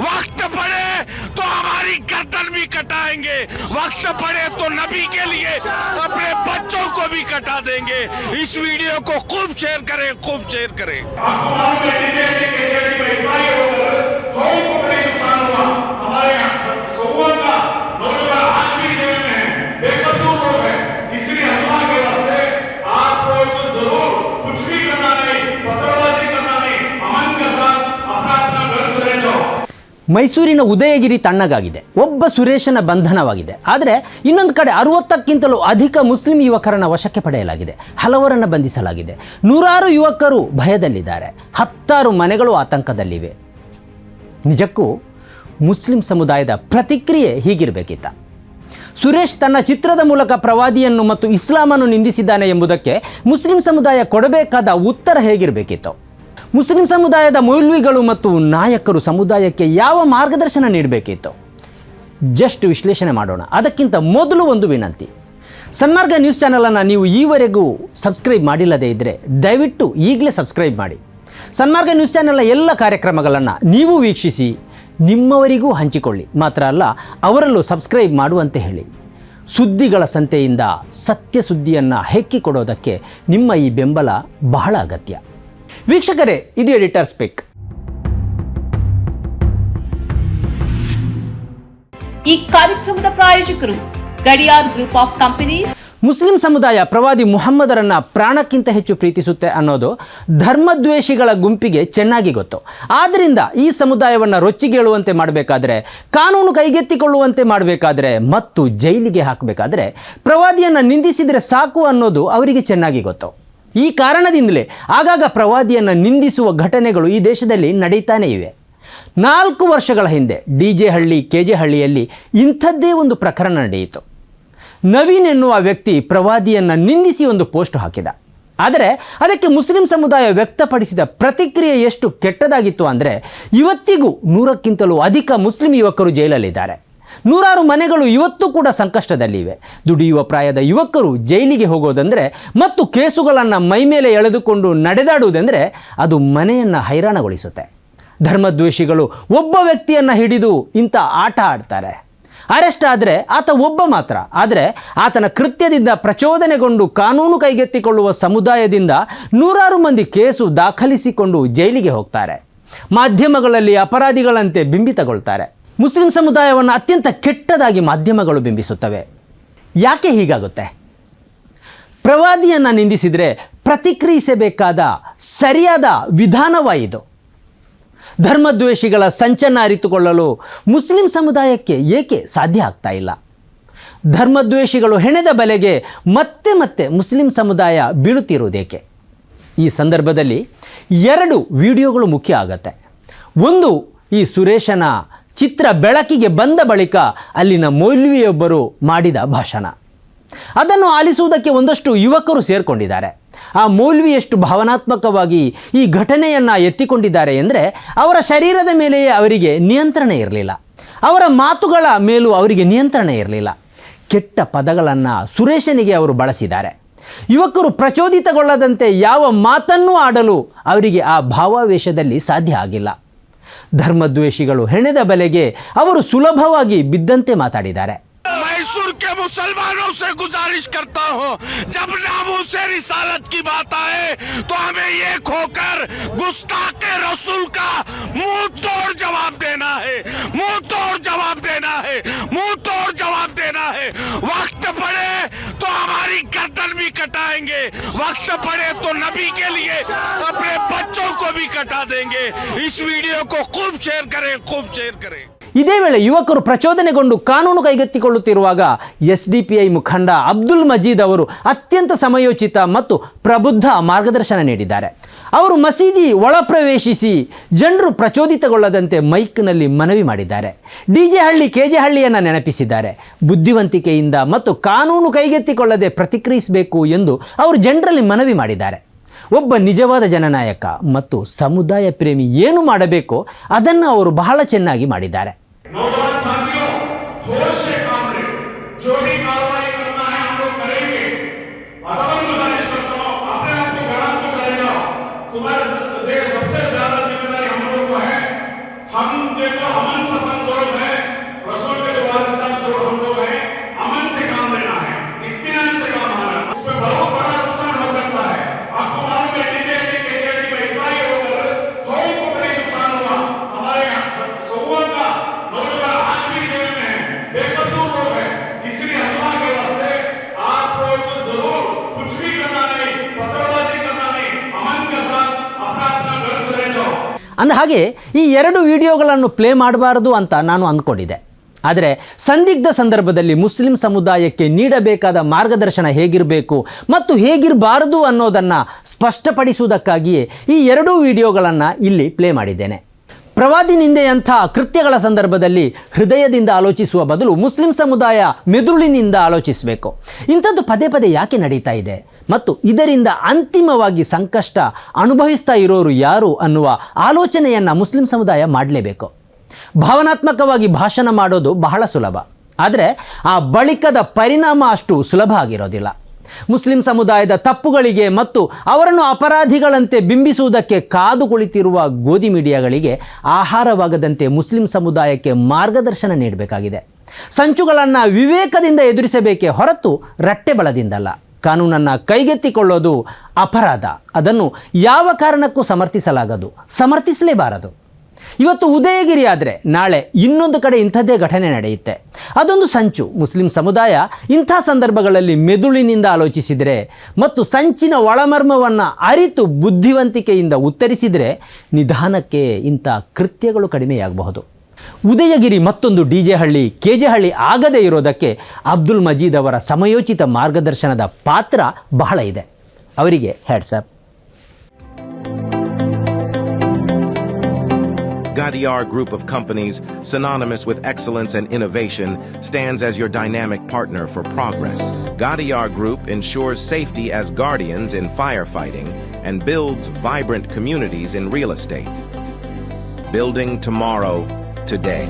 वक्त पड़े तो हमारी गर्दन भी कटाएंगे, वक्त पड़े तो नबी के लिए अपने बच्चों को भी कटा देंगे। इस वीडियो को खूब शेयर करें, खूब शेयर करें। आपको मालूम है नुकसान हुआ, हमारे सौवन का नौजवान आज भी जेल में है, बेकसूर लोग हैं। इसलिए अल्लाह के वास्ते आपको जरूर कुछ भी करना नहीं, पत्थरबाजी करना नहीं, अमन के साथ अपना अपना घर चले जाओ। ಮೈಸೂರಿನ ಉದಯಗಿರಿ ತಣ್ಣಗಾಗಿದೆ, ಒಬ್ಬ ಸುರೇಶನ ಬಂಧನವಾಗಿದೆ. ಆದರೆ ಇನ್ನೊಂದು ಕಡೆ 60ಕ್ಕಿಂತಲೂ ಅಧಿಕ ಮುಸ್ಲಿಂ ಯುವಕರನ್ನು ವಶಕ್ಕೆ ಪಡೆಯಲಾಗಿದೆ, ಹಲವರನ್ನು ಬಂಧಿಸಲಾಗಿದೆ. ನೂರಾರು ಯುವಕರು ಭಯದಲ್ಲಿದ್ದಾರೆ, 10 ಮನೆಗಳು ಆತಂಕದಲ್ಲಿವೆ. ನಿಜಕ್ಕೂ ಮುಸ್ಲಿಂ ಸಮುದಾಯದ ಪ್ರತಿಕ್ರಿಯೆ ಹೀಗಿರಬೇಕಿತ್ತ? ಸುರೇಶ್ ತನ್ನ ಚಿತ್ರದ ಮೂಲಕ ಪ್ರವಾದಿಯನ್ನು ಮತ್ತು ಇಸ್ಲಾಮನ್ನು ನಿಂದಿಸಿದ್ದಾನೆ ಎಂಬುದಕ್ಕೆ ಮುಸ್ಲಿಂ ಸಮುದಾಯ ಕೊಡಬೇಕಾದ ಉತ್ತರ ಹೇಗಿರಬೇಕಿತ್ತು? ಮುಸ್ಲಿಂ ಸಮುದಾಯದ ಮೌಲ್ವಿಗಳು ಮತ್ತು ನಾಯಕರು ಸಮುದಾಯಕ್ಕೆ ಯಾವ ಮಾರ್ಗದರ್ಶನ ನೀಡಬೇಕಿತ್ತು? ಜಸ್ಟ್ ವಿಶ್ಲೇಷಣೆ ಮಾಡೋಣ. ಅದಕ್ಕಿಂತ ಮೊದಲು ಒಂದು ವಿನಂತಿ, ಸನ್ಮಾರ್ಗ ನ್ಯೂಸ್ ಚಾನಲನ್ನು ನೀವು ಈವರೆಗೂ ಸಬ್ಸ್ಕ್ರೈಬ್ ಮಾಡಿಲ್ಲದೇ ಇದ್ದರೆ ದಯವಿಟ್ಟು ಈಗಲೇ ಸಬ್ಸ್ಕ್ರೈಬ್ ಮಾಡಿ. ಸನ್ಮಾರ್ಗ ನ್ಯೂಸ್ ಚಾನಲ್ನ ಎಲ್ಲ ಕಾರ್ಯಕ್ರಮಗಳನ್ನು ನೀವು ವೀಕ್ಷಿಸಿ ನಿಮ್ಮವರಿಗೂ ಹಂಚಿಕೊಳ್ಳಿ. ಮಾತ್ರ ಅಲ್ಲ, ಅವರಲ್ಲೂ ಸಬ್ಸ್ಕ್ರೈಬ್ ಮಾಡುವಂತೆ ಹೇಳಿ. ಸುದ್ದಿಗಳ ಸಂತೆಯಿಂದ ಸತ್ಯ ಸುದ್ದಿಯನ್ನು ಹೆಕ್ಕಿಕೊಡೋದಕ್ಕೆ ನಿಮ್ಮ ಈ ಬೆಂಬಲ ಬಹಳ ಅಗತ್ಯ. ವೀಕ್ಷಕರೇ, ಇದು ಎಡಿಟರ್ಸ್ ಪಿಕ್. ಈ ಕಾರ್ಯಕ್ರಮದ ಪ್ರಾಯೋಜಕರು Gadiyar group of companies. Muslim ಸಮುದಾಯ ಪ್ರವಾದಿ ಮುಹಮ್ಮದರನ್ನು ಪ್ರಾಣಕ್ಕಿಂತ ಹೆಚ್ಚು ಪ್ರೀತಿಸುತ್ತೆ ಅನ್ನೋದು ಧರ್ಮದ್ವೇಷಿಗಳ ಗುಂಪಿಗೆ ಚೆನ್ನಾಗಿ ಗೊತ್ತು. ಆದ್ದರಿಂದ ಈ ಸಮುದಾಯವನ್ನು ರೊಚ್ಚಿಗೇಳುವಂತೆ ಮಾಡಬೇಕಾದ್ರೆ, ಕಾನೂನು ಕೈಗೆತ್ತಿಕೊಳ್ಳುವಂತೆ ಮಾಡಬೇಕಾದ್ರೆ ಮತ್ತು ಜೈಲಿಗೆ ಹಾಕಬೇಕಾದ್ರೆ ಪ್ರವಾದಿಯನ್ನು ನಿಂದಿಸಿದರೆ ಸಾಕು ಅನ್ನೋದು ಅವರಿಗೆ ಚೆನ್ನಾಗಿ ಗೊತ್ತು. ಈ ಕಾರಣದಿಂದಲೇ ಆಗಾಗ ಪ್ರವಾದಿಯನ್ನು ನಿಂದಿಸುವ ಘಟನೆಗಳು ಈ ದೇಶದಲ್ಲಿ ನಡೀತಾನೇ ಇವೆ. 4 ವರ್ಷಗಳ ಹಿಂದೆ DJ ಹಳ್ಳಿ KJ ಹಳ್ಳಿಯಲ್ಲಿ ಇಂಥದ್ದೇ ಒಂದು ಪ್ರಕರಣ ನಡೆಯಿತು. ನವೀನ್ ಎನ್ನುವ ವ್ಯಕ್ತಿ ಪ್ರವಾದಿಯನ್ನು ನಿಂದಿಸಿ ಒಂದು ಪೋಸ್ಟ್ ಹಾಕಿದ. ಆದರೆ ಅದಕ್ಕೆ ಮುಸ್ಲಿಂ ಸಮುದಾಯ ವ್ಯಕ್ತಪಡಿಸಿದ ಪ್ರತಿಕ್ರಿಯೆ ಎಷ್ಟು ಕೆಟ್ಟದಾಗಿತ್ತು ಅಂದರೆ, ಇವತ್ತಿಗೂ 100ಕ್ಕಿಂತಲೂ ಅಧಿಕ ಮುಸ್ಲಿಂ ಯುವಕರು ಜೈಲಲ್ಲಿದ್ದಾರೆ. ನೂರಾರು ಮನೆಗಳು ಇವತ್ತೂ ಕೂಡ ಸಂಕಷ್ಟದಲ್ಲಿವೆ. ದುಡಿಯುವ ಪ್ರಾಯದ ಯುವಕರು ಜೈಲಿಗೆ ಹೋಗೋದಂದರೆ ಮತ್ತು ಕೇಸುಗಳನ್ನು ಮೈಮೇಲೆ ಎಳೆದುಕೊಂಡು ನಡೆದಾಡುವುದೆಂದರೆ ಅದು ಮನೆಯನ್ನು ಹೈರಾಣಗೊಳಿಸುತ್ತೆ. ಧರ್ಮದ್ವೇಷಿಗಳು ಒಬ್ಬ ವ್ಯಕ್ತಿಯನ್ನು ಹಿಡಿದು ಇಂಥ ಆಟ ಆಡ್ತಾರೆ. ಅರೆಸ್ಟ್ ಆದರೆ ಆತ ಒಬ್ಬ ಮಾತ್ರ. ಆದರೆ ಆತನ ಕೃತ್ಯದಿಂದ ಪ್ರಚೋದನೆಗೊಂಡು ಕಾನೂನು ಕೈಗೆತ್ತಿಕೊಳ್ಳುವ ಸಮುದಾಯದಿಂದ ನೂರಾರು ಮಂದಿ ಕೇಸು ದಾಖಲಿಸಿಕೊಂಡು ಜೈಲಿಗೆ ಹೋಗ್ತಾರೆ. ಮಾಧ್ಯಮಗಳಲ್ಲಿ ಅಪರಾಧಿಗಳಂತೆ ಬಿಂಬಿತಗೊಳ್ತಾರೆ. ಮುಸ್ಲಿಂ ಸಮುದಾಯವನ್ನು ಅತ್ಯಂತ ಕೆಟ್ಟದಾಗಿ ಮಾಧ್ಯಮಗಳು ಬಿಂಬಿಸುತ್ತವೆ. ಯಾಕೆ ಹೀಗಾಗುತ್ತೆ? ಪ್ರವಾದಿಯನ್ನು ನಿಂದಿಸಿದರೆ ಪ್ರತಿಕ್ರಿಯಿಸಬೇಕಾದ ಸರಿಯಾದ ವಿಧಾನವಾಯಿತು. ಧರ್ಮದ್ವೇಷಿಗಳ ಸಂಚನ್ನು ಅರಿತುಕೊಳ್ಳಲು ಮುಸ್ಲಿಂ ಸಮುದಾಯಕ್ಕೆ ಏಕೆ ಸಾಧ್ಯ ಆಗ್ತಾ ಇಲ್ಲ? ಧರ್ಮದ್ವೇಷಿಗಳು ಹೆಣೆದ ಬಲೆಗೆ ಮತ್ತೆ ಮತ್ತೆ ಮುಸ್ಲಿಂ ಸಮುದಾಯ ಬೀಳುತ್ತಿರುವುದೇಕೆ? ಈ ಸಂದರ್ಭದಲ್ಲಿ 2 ವಿಡಿಯೋಗಳು ಮುಖ್ಯ ಆಗತ್ತೆ. ಒಂದು, ಈ ಸುರೇಶನ ಚಿತ್ರ ಬೆಳಕಿಗೆ ಬಂದ ಬಳಿಕ ಅಲ್ಲಿನ ಮೌಲ್ವಿಯೊಬ್ಬರು ಮಾಡಿದ ಭಾಷಣ. ಅದನ್ನು ಆಲಿಸುವುದಕ್ಕೆ ಒಂದಷ್ಟು ಯುವಕರು ಸೇರಿಕೊಂಡಿದ್ದಾರೆ. ಆ ಮೌಲ್ವಿ ಎಷ್ಟು ಭಾವನಾತ್ಮಕವಾಗಿ ಈ ಘಟನೆಯನ್ನು ಎತ್ತಿಕೊಂಡಿದ್ದಾರೆ ಎಂದರೆ, ಅವರ ಶರೀರದ ಮೇಲೆಯೇ ಅವರಿಗೆ ನಿಯಂತ್ರಣ ಇರಲಿಲ್ಲ, ಅವರ ಮಾತುಗಳ ಮೇಲೂ ಅವರಿಗೆ ನಿಯಂತ್ರಣ ಇರಲಿಲ್ಲ. ಕೆಟ್ಟ ಪದಗಳನ್ನು ಸುರೇಶನಿಗೆ ಅವರು ಬಳಸಿದ್ದಾರೆ. ಯುವಕರು ಪ್ರಚೋದಿತಗೊಳ್ಳದಂತೆ ಯಾವ ಮಾತನ್ನೂ ಆಡಲು ಅವರಿಗೆ ಆ ಭಾವಾವೇಶದಲ್ಲಿ ಸಾಧ್ಯ ಆಗಿಲ್ಲ. ಧರ್ಮದ್ವೇಷಿಗಳು ಹೆಣೆದ ಬಲೆಗೆ ಅವರು ಸುಲಭವಾಗಿ ಬಿದ್ದಂತೆ ಮಾತಾಡಿದ್ದಾರೆ. मैसूर के मुसलमानों से गुजारिश करता हूँ, जब नामूसे रिसालत की बात आए तो हमें ये खोकर गुस्ताखे रसूल का मुंह तोड़ जवाब देना है, मुंह तोड़ जवाब देना है, मुंह तोड़ जवाब देना है। वक्त पड़े तो हमारी गर्दन भी कटाएंगे, वक्त पड़े तो नबी के लिए अपने बच्चों को भी कटा देंगे। इस वीडियो को खूब शेयर करें, खूब शेयर करें। ಇದೇ ವೇಳೆ ಯುವಕರು ಪ್ರಚೋದನೆಗೊಂಡು ಕಾನೂನು ಕೈಗೆತ್ತಿಕೊಳ್ಳುತ್ತಿರುವಾಗ SDPI ಮುಖಂಡ ಅಬ್ದುಲ್ ಮಜೀದ್ ಅವರು ಅತ್ಯಂತ ಸಮಯೋಚಿತ ಮತ್ತು ಪ್ರಬುದ್ಧ ಮಾರ್ಗದರ್ಶನ ನೀಡಿದ್ದಾರೆ. ಅವರು ಮಸೀದಿ ಒಳ ಪ್ರವೇಶಿಸಿ ಜನರು ಪ್ರಚೋದಿತಗೊಳ್ಳದಂತೆ ಮೈಕ್ನಲ್ಲಿ ಮನವಿ ಮಾಡಿದ್ದಾರೆ. DJ ಹಳ್ಳಿ KJ ಹಳ್ಳಿಯನ್ನು ನೆನಪಿಸಿದ್ದಾರೆ. ಬುದ್ಧಿವಂತಿಕೆಯಿಂದ ಮತ್ತು ಕಾನೂನು ಕೈಗೆತ್ತಿಕೊಳ್ಳದೆ ಪ್ರತಿಕ್ರಿಯಿಸಬೇಕು ಎಂದು ಅವರು ಜನರಲ್ಲಿ ಮನವಿ ಮಾಡಿದ್ದಾರೆ. ಒಬ್ಬ ನಿಜವಾದ ಜನನಾಯಕ ಮತ್ತು ಸಮುದಾಯ ಪ್ರೇಮಿ ಏನು ಮಾಡಬೇಕೋ ಅದನ್ನು ಅವರು ಬಹಳ ಚೆನ್ನಾಗಿ ಮಾಡಿದ್ದಾರೆ. नौजवान साथियों, होश से काम लें, जो भी कार्रवाई करना है हम लोग करेंगे। और अब गुजारिश करता हूं, अपने आप को ग्राम को चले जाओ। तुम्हारे सबसे ज्यादा जिम्मेदारी हम लोग को है। हम देखो, ಅಂದ ಹಾಗೆ ಈ 2 ವಿಡಿಯೋಗಳನ್ನು ಪ್ಲೇ ಮಾಡಬಾರದು ಅಂತ ನಾನು ಅಂದ್ಕೊಂಡಿದ್ದೆ. ಆದರೆ ಸಂದಿಗ್ಧ ಸಂದರ್ಭದಲ್ಲಿ ಮುಸ್ಲಿಂ ಸಮುದಾಯಕ್ಕೆ ನೀಡಬೇಕಾದ ಮಾರ್ಗದರ್ಶನ ಹೇಗಿರಬೇಕು ಮತ್ತು ಹೇಗಿರಬಾರದು ಅನ್ನೋದನ್ನು ಸ್ಪಷ್ಟಪಡಿಸುವುದಕ್ಕಾಗಿಯೇ ಈ 2 ವಿಡಿಯೋಗಳನ್ನು ಇಲ್ಲಿ ಪ್ಲೇ ಮಾಡಿದ್ದೇನೆ. ಪ್ರವಾದಿ ನಿಂದೆಯಂಥ ಕೃತ್ಯಗಳ ಸಂದರ್ಭದಲ್ಲಿ ಹೃದಯದಿಂದ ಆಲೋಚಿಸುವ ಬದಲು ಮುಸ್ಲಿಂ ಸಮುದಾಯ ಮೆದುಳಿನಿಂದ ಆಲೋಚಿಸಬೇಕು. ಇಂಥದ್ದು ಪದೇ ಪದೇ ಯಾಕೆ ನಡೀತಾ ಇದೆ ಮತ್ತು ಇದರಿಂದ ಅಂತಿಮವಾಗಿ ಸಂಕಷ್ಟ ಅನುಭವಿಸ್ತಾ ಇರೋರು ಯಾರು ಅನ್ನುವ ಆಲೋಚನೆಯನ್ನು ಮುಸ್ಲಿಂ ಸಮುದಾಯ ಮಾಡಲೇಬೇಕು. ಭಾವನಾತ್ಮಕವಾಗಿ ಭಾಷಣ ಮಾಡೋದು ಬಹಳ ಸುಲಭ, ಆದರೆ ಆ ಬಳಿಕದ ಪರಿಣಾಮ ಅಷ್ಟು ಸುಲಭ ಆಗಿರೋದಿಲ್ಲ. ಮುಸ್ಲಿಂ ಸಮುದಾಯದ ತಪ್ಪುಗಳಿಗೆ ಮತ್ತು ಅವರನ್ನು ಅಪರಾಧಿಗಳಂತೆ ಬಿಂಬಿಸುವುದಕ್ಕೆ ಕಾದು ಕುಳಿತಿರುವ ಗೋಧಿ ಮೀಡಿಯಾಗಳಿಗೆ ಆಹಾರವಾಗದಂತೆ ಮುಸ್ಲಿಂ ಸಮುದಾಯಕ್ಕೆ ಮಾರ್ಗದರ್ಶನ ನೀಡಬೇಕಾಗಿದೆ. ಸಂಚುಗಳನ್ನು ವಿವೇಕದಿಂದ ಎದುರಿಸಬೇಕೇ ಹೊರತು ರಟ್ಟೆ ಬಲದಿಂದಲ್ಲ. ಕಾನೂನನ್ನು ಕೈಗೆತ್ತಿಕೊಳ್ಳೋದು ಅಪರಾಧ. ಅದನ್ನು ಯಾವ ಕಾರಣಕ್ಕೂ ಸಮರ್ಥಿಸಲೇಬಾರದು. ಇವತ್ತು ಉದಯಗಿರಿ ಆದರೆ ನಾಳೆ ಇನ್ನೊಂದು ಕಡೆ ಇಂಥದ್ದೇ ಘಟನೆ ನಡೆಯುತ್ತೆ. ಅದೊಂದು ಸಂಚು. ಮುಸ್ಲಿಂ ಸಮುದಾಯ ಇಂಥ ಸಂದರ್ಭಗಳಲ್ಲಿ ಮೆದುಳಿನಿಂದ ಆಲೋಚಿಸಿದರೆ ಮತ್ತು ಸಂಚಿನ ಒಳಮರ್ಮವನ್ನು ಅರಿತು ಬುದ್ಧಿವಂತಿಕೆಯಿಂದ ಉತ್ತರಿಸಿದರೆ ನಿಧಾನಕ್ಕೆ ಇಂಥ ಕೃತ್ಯಗಳು ಕಡಿಮೆಯಾಗಬಹುದು. ಉದಯಗಿರಿ ಮತ್ತೊಂದು DJ ಹಳ್ಳಿ, KJ ಹಳ್ಳಿ ಆಗದೇ ಇರೋದಕ್ಕೆ ಅಬ್ದುಲ್ ಮಜೀದ್ ಅವರ ಸಮಯೋಚಿತ ಮಾರ್ಗದರ್ಶನದ ಪಾತ್ರ ಬಹಳ ಇದೆ. ಅವರಿಗೆ hats off. Gadiar Group of Companies, synonymous with excellence and innovation, stands as your dynamic partner for progress. Gadiar Group ensures safety as guardians in firefighting and builds vibrant communities in real estate. Building tomorrow, today.